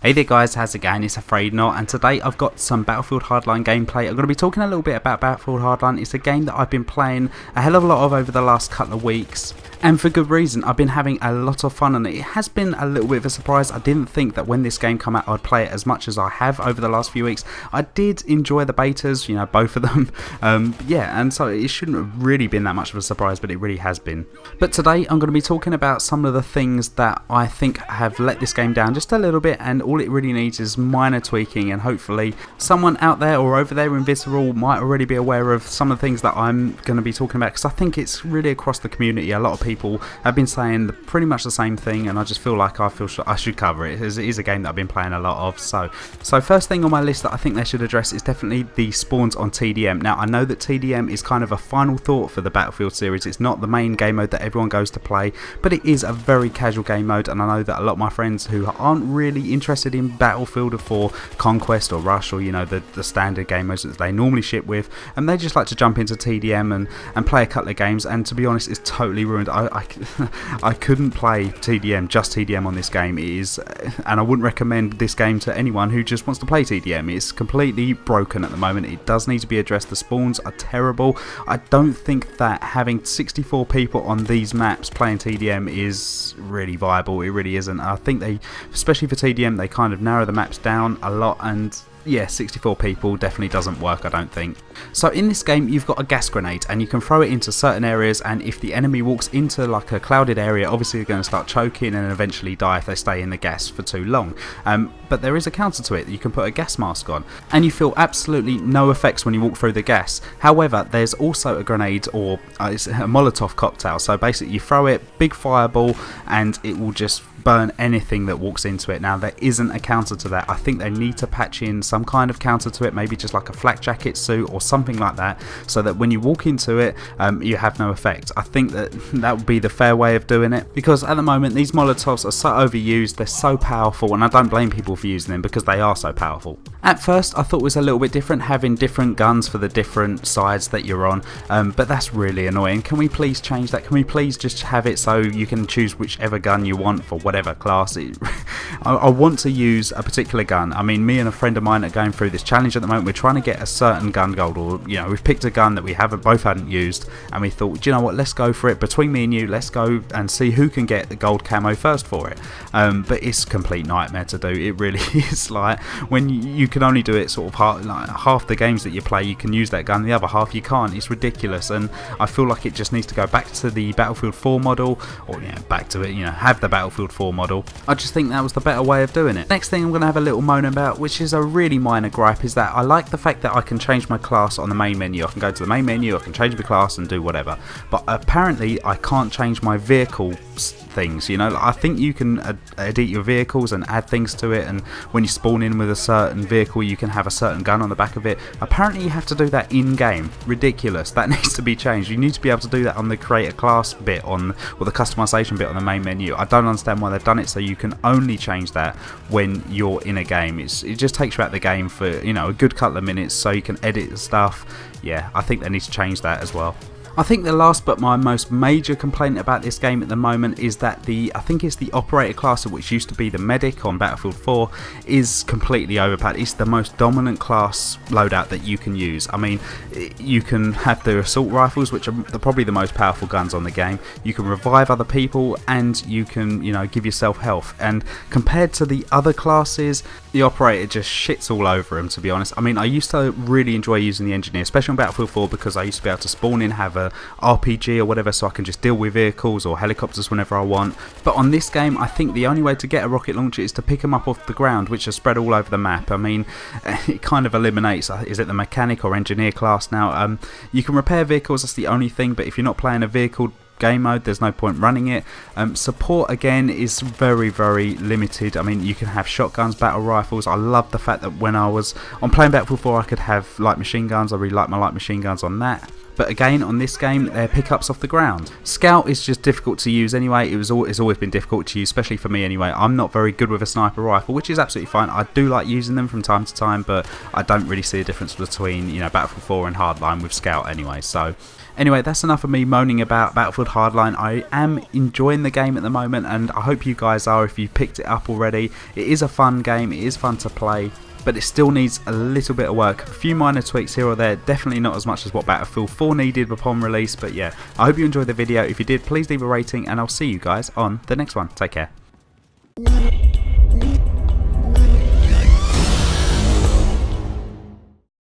Hey there guys, how's it going? It's Afraid Not, and today I've got some Battlefield Hardline gameplay. I'm going to be talking a little bit about Battlefield Hardline. It's a game that I've been playing a hell of a lot of over the last couple of weeks, and for good reason. I've been having a lot of fun on it. It has been a little bit of a surprise. I didn't think that when this game came out I'd play it as much as I have over the last few weeks. I did enjoy the betas, you know, both of them. Yeah, and so it shouldn't have really been that much of a surprise, but it really has been. But today I'm going to be talking about some of the things that I think have let this game down just a little bit, and all it really needs is minor tweaking, and hopefully someone out there or over there in Visceral might already be aware of some of the things that I'm going to be talking about, because I think it's really across the community. A lot of people have been saying pretty much the same thing, and I just feel like I should cover it, as it is a game that I've been playing a lot of. So first thing on my list that I think they should address is definitely the spawns on TDM. Now I know that TDM is kind of a final thought for the Battlefield series. It's not the main game mode that everyone goes to play, but it is a very casual game mode, and I know that a lot of my friends who aren't really interested in Battlefield for Conquest or Rush, or you know, the standard game modes that they normally ship with, and they just like to jump into TDM and play a couple of games, and to be honest, it's totally ruined. I couldn't play TDM, just TDM on this game. It is, and I wouldn't recommend this game to anyone who just wants to play TDM. It's completely broken at the moment. It does need to be addressed. The spawns are terrible. I don't think that having 64 people on these maps playing TDM is really viable. It really isn't. I think they, especially for TDM, they kind of narrow the maps down a lot, and yeah, 64 people definitely doesn't work, I don't think. So in this game you've got a gas grenade, and you can throw it into certain areas, and if the enemy walks into like a clouded area, obviously they're going to start choking and eventually die if they stay in the gas for too long. But there is a counter to it. You can put a gas mask on, and you feel absolutely no effects when you walk through the gas. However, there's also a grenade, or it's a Molotov cocktail. So basically you throw it, big fireball, and it will just burn anything that walks into it. Now there isn't a counter to that. I think they need to patch in some kind of counter to it, maybe just like a flak jacket suit or something like that, so that when you walk into it you have no effect. I think that would be the fair way of doing it, because at the moment these Molotovs are so overused, they're so powerful, and I don't blame people for using them because they are so powerful. At first I thought it was a little bit different having different guns for the different sides that you're on, but that's really annoying. Can we please change that? Can we please just have it so you can choose whichever gun you want for whatever class? I want to use a particular gun. I mean, me and a friend of mine are going through this challenge at the moment. We're trying to get a certain gun gold, or you know, we've picked a gun that we both hadn't used, and we thought, do you know what, let's go for it. Between me and you, let's go and see who can get the gold camo first for it. But it's a complete nightmare to do. It really is. Like, when you can only do it sort of half the games that you play you can use that gun, the other half you can't. It's ridiculous, and I feel like it just needs to go back to the Battlefield 4 model, or you know, back to it, you know, have the Battlefield 4 model. I just think that was the better way of doing it. Next thing I'm going to have a little moan about, which is a really minor gripe, is that I like the fact that I can change my class on the main menu. I can go to the main menu, I can change my class and do whatever, but apparently I can't change my vehicle things. You know, I think you can edit your vehicles and add things to it, and when you spawn in with a certain vehicle you can have a certain gun on the back of it. Apparently you have to do that in game. Ridiculous. That needs to be changed. You need to be able to do that on the create a class bit or the customization bit on the main menu. I don't understand why they've done it so you can only change that when you're in a game. It just takes you out the game for, you know, a good couple of minutes so you can edit stuff. Yeah, I think they need to change that as well. I think the last but my most major complaint about this game at the moment is that I think it's the operator class, which used to be the medic on Battlefield 4, is completely overpowered. It's the most dominant class loadout that you can use. I mean, you can have the assault rifles, which are probably the most powerful guns on the game. You can revive other people, and you can, you know, give yourself health. And compared to the other classes, the operator just shits all over them, to be honest. I mean, I used to really enjoy using the engineer, especially on Battlefield 4, because I used to be able to spawn in, have a RPG or whatever, so I can just deal with vehicles or helicopters whenever I want. But on this game I think the only way to get a rocket launcher is to pick them up off the ground, which are spread all over the map. I mean, it kind of eliminates, is it the mechanic or engineer class now? You can repair vehicles, that's the only thing, but if you're not playing a vehicle game mode there's no point running it. Support again is very, very limited. I mean, you can have shotguns, battle rifles. I love the fact that when I was on playing Battlefield 4 I could have light machine guns. I really like my light machine guns on that. But again, on this game, they're pickups off the ground. Scout is just difficult to use anyway. It's always been difficult to use, especially for me anyway. I'm not very good with a sniper rifle, which is absolutely fine. I do like using them from time to time, but I don't really see a difference between, you know, Battlefield 4 and Hardline with Scout anyway. So anyway, that's enough of me moaning about Battlefield Hardline. I am enjoying the game at the moment, and I hope you guys are if you picked it up already. It is a fun game, it is fun to play, but it still needs a little bit of work. A few minor tweaks here or there, definitely not as much as what Battlefield 4 needed upon release, but yeah, I hope you enjoyed the video. If you did, please leave a rating, and I'll see you guys on the next one. Take care.